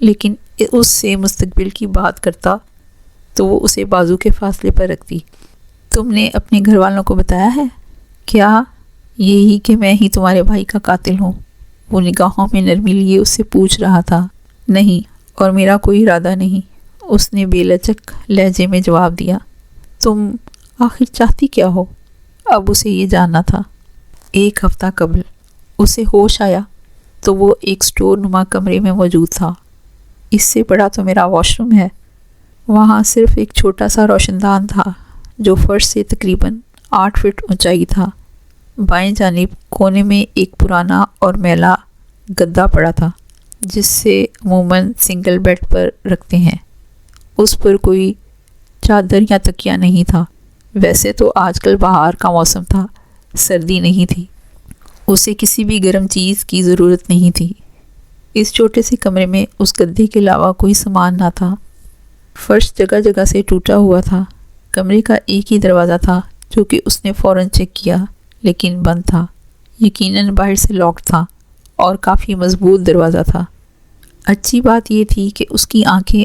لیکن اس سے مستقبل کی بات کرتا تو وہ اسے بازو کے فاصلے پر رکھتی۔ تم نے اپنے گھر والوں کو بتایا ہے؟ کیا یہی کہ میں ہی تمہارے بھائی کا قاتل ہوں؟ وہ نگاہوں میں نرمی لیے اس سے پوچھ رہا تھا۔ نہیں، اور میرا کوئی ارادہ نہیں، اس نے بے لچک لہجے میں جواب دیا۔ تم آخر چاہتی کیا ہو؟ اب اسے یہ جاننا تھا۔ 1 ہفتہ قبل اسے ہوش آیا تو وہ ایک سٹور نما کمرے میں موجود تھا۔ اس سے بڑا تو میرا واش روم ہے۔ وہاں صرف ایک چھوٹا سا روشن دان تھا جو فرش سے تقریباً 8 فٹ اونچائی تھا۔ بائیں جانب کونے میں ایک پرانا اور میلا گدا پڑا تھا جس سے عموماً سنگل بیڈ پر رکھتے ہیں۔ اس پر کوئی چادر یا تکیہ نہیں تھا۔ ویسے تو آج کل بہار کا موسم تھا، سردی نہیں تھی، اسے کسی بھی گرم چیز کی ضرورت نہیں تھی۔ اس چھوٹے سے کمرے میں اس گدے کے علاوہ کوئی سامان نہ تھا۔ فرش جگہ جگہ سے ٹوٹا ہوا تھا۔ کمرے کا ایک ہی دروازہ تھا جو کہ اس نے فوراً چیک کیا، لیکن بند تھا۔ یقیناً باہر سے لاک تھا اور کافی مضبوط دروازہ تھا۔ اچھی بات یہ تھی کہ اس کی آنکھیں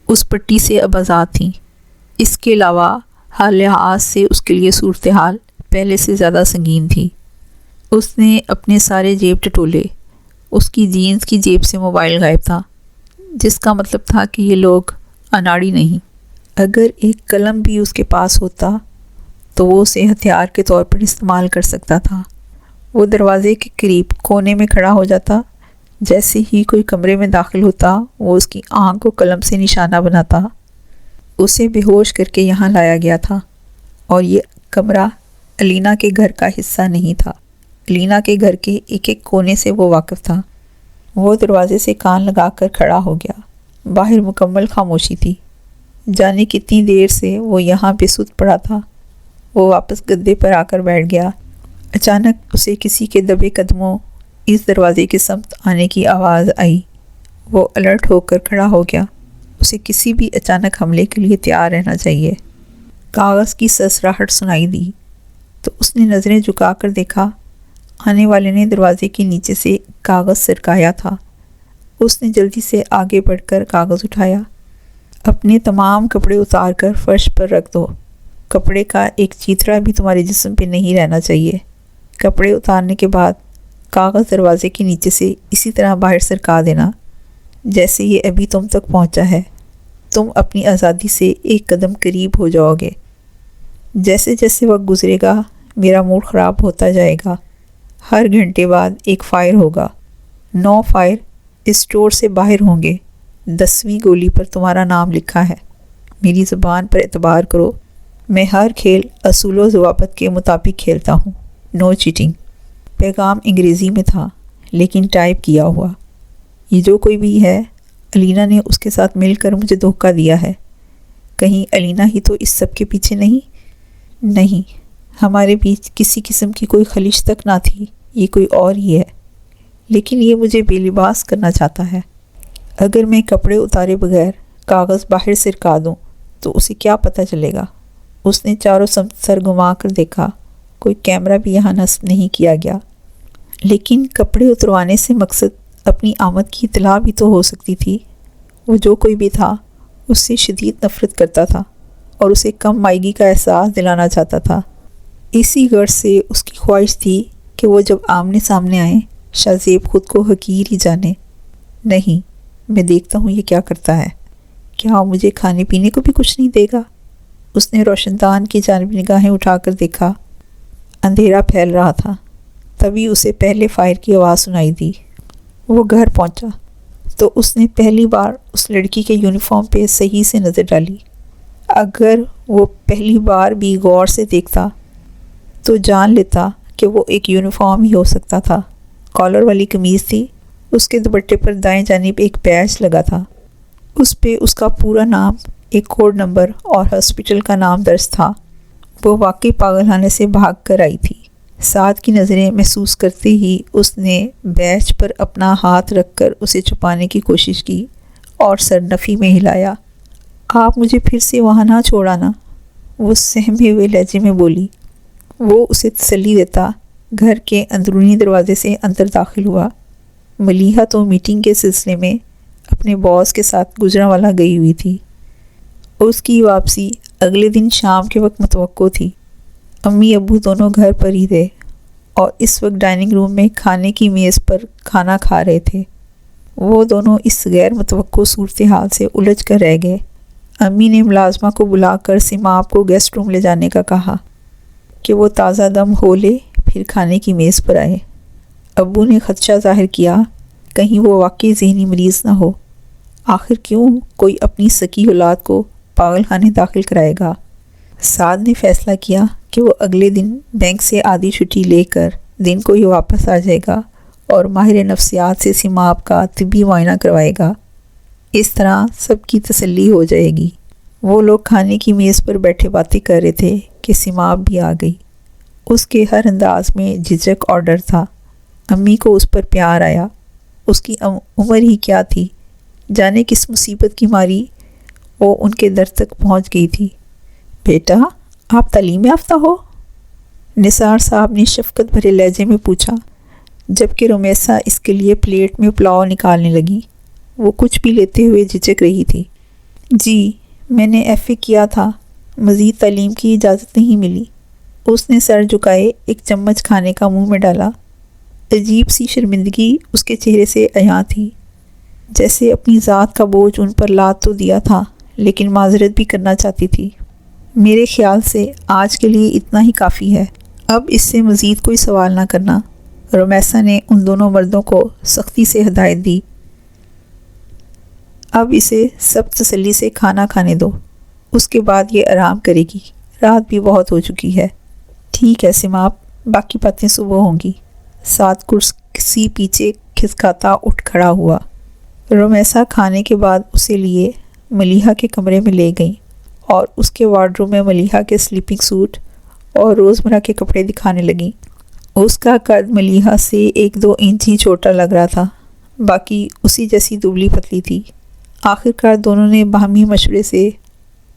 اس پٹی سے اب آزاد تھیں۔ اس کے علاوہ ہر لحاظ سے اس کے لیے صورتحال پہلے سے زیادہ سنگین تھی۔ اس نے اپنے سارے جیب ٹٹولے۔ اس کی جینز کی جیب سے موبائل غائب تھا، جس کا مطلب تھا کہ یہ لوگ اناڑی نہیں۔ اگر ایک قلم بھی اس کے پاس ہوتا تو وہ اسے ہتھیار کے طور پر استعمال کر سکتا تھا۔ وہ دروازے کے قریب کونے میں کھڑا ہو جاتا۔ جیسے ہی کوئی کمرے میں داخل ہوتا وہ اس کی آنکھ کو قلم سے نشانہ بناتا۔ اسے بے ہوش کر کے یہاں لایا گیا تھا، اور یہ کمرہ الینا کے گھر کا حصہ نہیں تھا۔ الینا کے گھر کے ایک ایک کونے سے وہ واقف تھا۔ وہ دروازے سے کان لگا کر کھڑا ہو گیا۔ باہر مکمل خاموشی تھی۔ جانے کتنی دیر سے وہ یہاں بے سود پڑا تھا۔ وہ واپس گدے پر آ کر بیٹھ گیا۔ اچانک اسے کسی کے دبے قدموں اس دروازے کی سمت آنے کی آواز آئی۔ وہ الرٹ ہو کر کھڑا ہو گیا۔ اسے کسی بھی اچانک حملے کے لیے تیار رہنا چاہیے۔ کاغذ کی سرسراہٹ سنائی دی تو اس نے نظریں جھکا کر دیکھا۔ آنے والے نے دروازے کے نیچے سے کاغذ سرکایا تھا۔ اس نے جلدی سے آگے بڑھ کر کاغذ اٹھایا۔ اپنے تمام کپڑے اتار کر فرش پر رکھ دو۔ کپڑے کا ایک چیترا بھی تمہارے جسم پہ نہیں رہنا چاہیے۔ کپڑے اتارنے کے بعد کاغذ دروازے کے نیچے سے اسی طرح باہر سرکا دینا جیسے یہ ابھی تم تک پہنچا ہے۔ تم اپنی آزادی سے ایک قدم قریب ہو جاؤ گے۔ جیسے جیسے وقت گزرے گا میرا موڈ خراب ہوتا جائے گا۔ ہر گھنٹے بعد ایک فائر ہوگا۔ 9 فائر اس اسٹور سے باہر ہوں گے۔ 10ویں گولی پر تمہارا نام لکھا ہے۔ میری زبان پر اعتبار کرو، میں ہر کھیل اصول و ضوابط کے مطابق کھیلتا ہوں۔ نو چیٹنگ۔ پیغام انگریزی میں تھا لیکن ٹائپ کیا ہوا۔ یہ جو کوئی بھی ہے، الینا نے اس کے ساتھ مل کر مجھے دھوکہ دیا ہے۔ کہیں الینا ہی تو اس سب کے پیچھے نہیں، ہمارے بیچ کسی قسم کی کوئی خلش تک نہ تھی، یہ کوئی اور ہی ہے۔ لیکن یہ مجھے بے لباس کرنا چاہتا ہے۔ اگر میں کپڑے اتارے بغیر کاغذ باہر سرکا دوں تو اسے کیا پتہ چلے گا؟ اس نے چاروں سمت سر گھما کر دیکھا۔ کوئی کیمرہ بھی یہاں نصب نہیں کیا گیا۔ لیکن کپڑے اتروانے سے مقصد اپنی آمد کی اطلاع بھی تو ہو سکتی تھی۔ وہ جو کوئی بھی تھا اس سے شدید نفرت کرتا تھا اور اسے کم مائگی کا احساس دلانا چاہتا تھا۔ اسی غرض سے اس کی خواہش تھی کہ وہ جب آمنے سامنے آئیں شاہ زیب خود کو حقیر ہی جانے۔ نہیں، میں دیکھتا ہوں یہ کیا کرتا ہے۔ کیا مجھے کھانے پینے کو بھی کچھ نہیں دے گا؟ اس نے روشن دان کی جانب نگاہیں اٹھا کر دیکھا۔ اندھیرا پھیل رہا تھا۔ تبھی اسے پہلے فائر کی آواز سنائی دی۔ وہ گھر پہنچا تو اس نے پہلی بار اس لڑکی کے یونیفارم پہ صحیح سے نظر ڈالی۔ اگر وہ پہلی بار بھی غور سے دیکھتا تو جان لیتا کہ وہ ایک یونیفارم ہی ہو سکتا تھا۔ کالر والی قمیض تھی۔ اس کے دوپٹے پر دائیں جانب ایک بیج لگا تھا۔ اس پہ اس کا پورا نام، ایک کوڈ نمبر اور ہاسپٹل کا نام درج تھا۔ وہ واقعی پاگل خانے سے بھاگ کر آئی تھی۔ سعد کی نظریں محسوس کرتے ہی اس نے بیج پر اپنا ہاتھ رکھ کر اسے چھپانے کی کوشش کی اور سر نفی میں ہلایا۔ آپ مجھے پھر سے وہاں نہ چھوڑانا، وہ سہمے ہوئے لہجے میں بولی۔ وہ اسے تسلی دیتا گھر کے اندرونی دروازے سے اندر داخل ہوا۔ ملیحہ تو میٹنگ کے سلسلے میں اپنے باس کے ساتھ گجرانوالہ گئی ہوئی تھی۔ اس کی واپسی اگلے دن شام کے وقت متوقع تھی۔ امی ابو دونوں گھر پر ہی تھے اور اس وقت ڈائننگ روم میں کھانے کی میز پر کھانا کھا رہے تھے۔ وہ دونوں اس غیر متوقع صورتحال سے الجھ کر رہ گئے۔ امی نے ملازمہ کو بلا کر سیماب کو گیسٹ روم لے جانے کا کہا کہ وہ تازہ دم ہو لے پھر کھانے کی میز پر آئے۔ ابو نے خدشہ ظاہر کیا کہیں وہ واقعی ذہنی مریض نہ ہو۔ آخر کیوں کوئی اپنی سکی اولاد کو پاگل خانے داخل کرائے گا؟ سعد نے فیصلہ کیا کہ وہ اگلے دن بینک سے آدھی چھٹی لے کر دن کو ہی واپس آ جائے گا اور ماہر نفسیات سے سیماب کا طبی معائنہ کروائے گا۔ اس طرح سب کی تسلی ہو جائے گی۔ وہ لوگ کھانے کی میز پر بیٹھے باتیں کر رہے تھے کہ سیماب بھی آ گئی۔ اس کے ہر انداز میں جھجک اور ڈر تھا۔ امی کو اس پر پیار آیا۔ اس کی عمر ہی کیا تھی، جانے کس مصیبت کی ماری وہ ان کے در تک پہنچ گئی تھی۔ بیٹا، آپ تعلیم یافتہ ہو؟ نثار صاحب نے شفقت بھرے لہجے میں پوچھا، جبکہ رمیسا اس کے لیے پلیٹ میں پلاؤ نکالنے لگی۔ وہ کچھ بھی لیتے ہوئے جھجک رہی تھی۔ جی، میں نے ایف اے کیا تھا، مزید تعلیم کی اجازت نہیں ملی۔ اس نے سر جھکائے ایک چمچ کھانے کا منہ میں ڈالا۔ عجیب سی شرمندگی اس کے چہرے سے عیاں تھی، جیسے اپنی ذات کا بوجھ ان پر لاد تو دیا تھا لیکن معذرت بھی کرنا چاہتی تھی۔ میرے خیال سے آج کے لیے اتنا ہی کافی ہے، اب اس سے مزید کوئی سوال نہ کرنا۔ رمیسا نے ان دونوں مردوں کو سختی سے ہدایت دی۔ اب اسے سب تسلی سے کھانا کھانے دو، اس کے بعد یہ آرام کرے گی، رات بھی بہت ہو چکی ہے۔ ٹھیک ہے سیماب، باقی باتیں صبح ہوں گی۔ ساتھ کرسی پیچھے کھسکاتا اٹھ کھڑا ہوا۔ رمیسا کھانے کے بعد اسے لیے ملیحہ کے کمرے میں لے گئیں اور اس کے وارڈروب میں ملیحہ کے سلیپنگ سوٹ اور روزمرہ کے کپڑے دکھانے لگیں۔ اس کا قد ملیحہ سے 1-2 انچ ہی چھوٹا لگ رہا تھا، باقی اسی جیسی دبلی پتلی تھی۔ آخرکار دونوں نے باہمی مشورے سے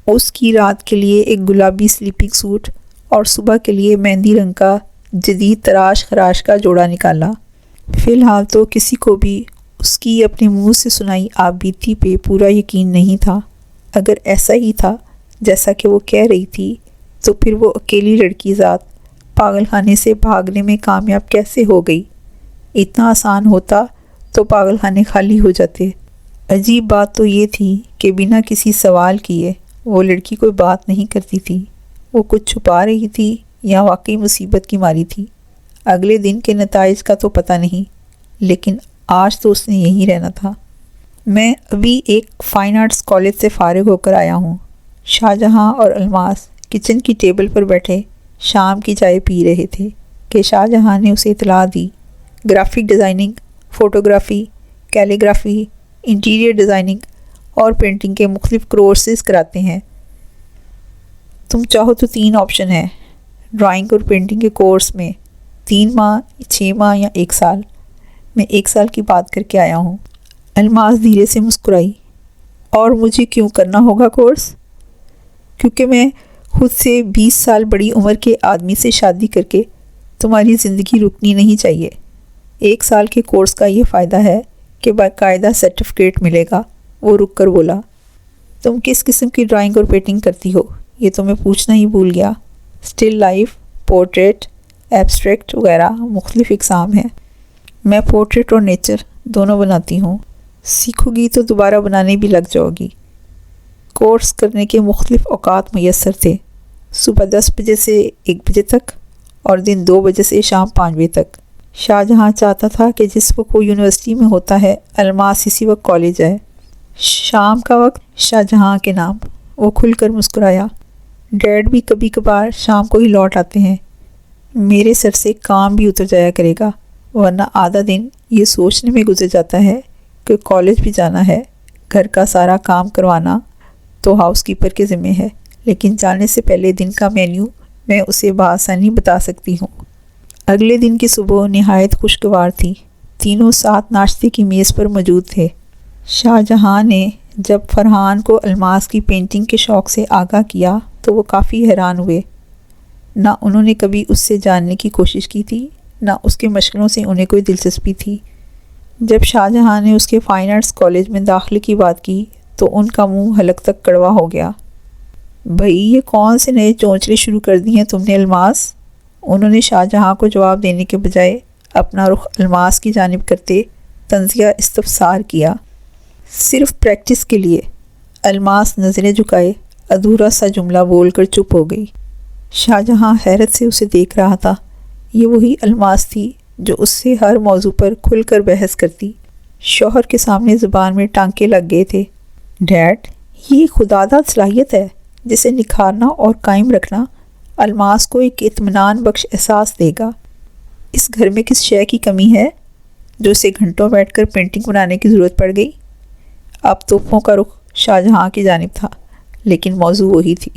اس کی رات کے لیے ایک گلابی سلیپنگ سوٹ اور صبح کے لیے مہندی رنگ کا جدید تراش خراش کا جوڑا نکالا۔ فی الحال تو کسی کو بھی اس کی اپنے منہ سے سنائی آپ بیتی پہ پورا یقین نہیں تھا۔ اگر ایسا ہی تھا جیسا کہ وہ کہہ رہی تھی تو پھر وہ اکیلی لڑکی ذات پاگل خانے سے بھاگنے میں کامیاب کیسے ہو گئی؟ اتنا آسان ہوتا تو پاگل خانے خالی ہو جاتے۔ عجیب بات تو یہ تھی کہ بنا کسی سوال کیے وہ لڑکی کوئی بات نہیں کرتی تھی۔ وہ کچھ چھپا رہی تھی یا واقعی مصیبت کی ماری تھی؟ اگلے دن کے نتائج کا تو پتہ نہیں، لیکن آج تو اس نے یہیں رہنا تھا۔ میں ابھی ایک فائن آرٹس کالج سے فارغ ہو کر آیا ہوں۔ شاہ جہاں اور الماس کچن کی ٹیبل پر بیٹھے شام کی چائے پی رہے تھے کہ شاہ جہاں نے اسے اطلاع دی، graphic designing, photography, calligraphy, interior designing اور پینٹنگ کے مختلف کورسز کراتے ہیں۔ تم چاہو تو 3 آپشن ہیں ڈرائنگ اور پینٹنگ کے کورس میں، 3 ماہ، 6 ماہ یا 1 سال۔ میں 1 سال کی بات کر کے آیا ہوں۔ الماس دھیرے سے مسکرائی۔ اور مجھے کیوں کرنا ہوگا کورس؟ کیونکہ میں خود سے 20 سال بڑی عمر کے آدمی سے شادی کر کے تمہاری زندگی رکنی نہیں چاہیے۔ 1 سال کے کورس کا یہ فائدہ ہے کہ باقاعدہ سرٹیفکیٹ ملے گا۔ وہ رک کر بولا، تم کس قسم کی ڈرائنگ اور پینٹنگ کرتی ہو؟ یہ تو میں پوچھنا ہی بھول گیا۔ اسٹل لائف، پورٹریٹ، ایبسٹریکٹ وغیرہ مختلف اقسام ہیں۔ میں پورٹریٹ اور نیچر دونوں بناتی ہوں۔ سیکھو گی تو دوبارہ بنانے بھی لگ جاؤ گی۔ کورس کرنے کے مختلف اوقات میسر تھے، صبح 10 بجے سے 1 بجے تک اور دن 2 بجے سے شام 5 بجے تک۔ شاہ جہاں چاہتا تھا کہ جس وقت وہ یونیورسٹی میں ہوتا ہے الماس اسی وقت کالج ہے۔ شام کا وقت شاہ جہاں کے نام۔ وہ کھل کر مسکرایا۔ ڈیڈ بھی کبھی کبھار شام کو ہی لوٹ آتے ہیں۔ میرے سر سے کام بھی اتر جایا کرے گا، ورنہ آدھا دن یہ سوچنے میں گزر جاتا ہے کہ کالج بھی جانا ہے۔ گھر کا سارا کام کروانا تو ہاؤس کیپر کے ذمہ ہے، لیکن جانے سے پہلے دن کا مینیو میں اسے بآسانی بتا سکتی ہوں۔ اگلے دن کی صبح نہایت خوشگوار تھی۔ تینوں ساتھ ناشتے کی میز پر موجود تھے۔ شاہ جہاں نے جب فرحان کو الماس کی پینٹنگ کے شوق سے آگاہ کیا تو وہ کافی حیران ہوئے۔ نہ انہوں نے کبھی اس سے جاننے کی کوشش کی تھی، نہ اس کے مشغلوں سے انہیں کوئی دلچسپی تھی۔ جب شاہ جہاں نے اس کے فائن آرٹس کالج میں داخلے کی بات کی تو ان کا منہ حلق تک کڑوا ہو گیا۔ بھئی یہ کون سے نئے چونچلے شروع کر دی ہیں تم نے الماس؟ انہوں نے شاہ جہاں کو جواب دینے کے بجائے اپنا رخ الماس کی جانب کرتے طنزیہ استفسار کیا۔ صرف پریکٹس کے لیے۔ الماس نظریں جھکائے ادھورا سا جملہ بول کر چپ ہو گئی۔ شاہ جہاں حیرت سے اسے دیکھ رہا تھا۔ یہ وہی الماس تھی جو اس سے ہر موضوع پر کھل کر بحث کرتی۔ شوہر کے سامنے زبان میں ٹانکے لگ گئے تھے۔ ڈیڈ، یہ خداداد صلاحیت ہے جسے نکھارنا اور قائم رکھنا الماس کو ایک اطمینان بخش احساس دے گا۔ اس گھر میں کس شے کی کمی ہے جو اسے گھنٹوں بیٹھ کر پینٹنگ بنانے کی ضرورت پڑ گئی؟ اب توپوں کا رخ شاہ جہاں کی جانب تھا، لیکن موضوع وہی تھی۔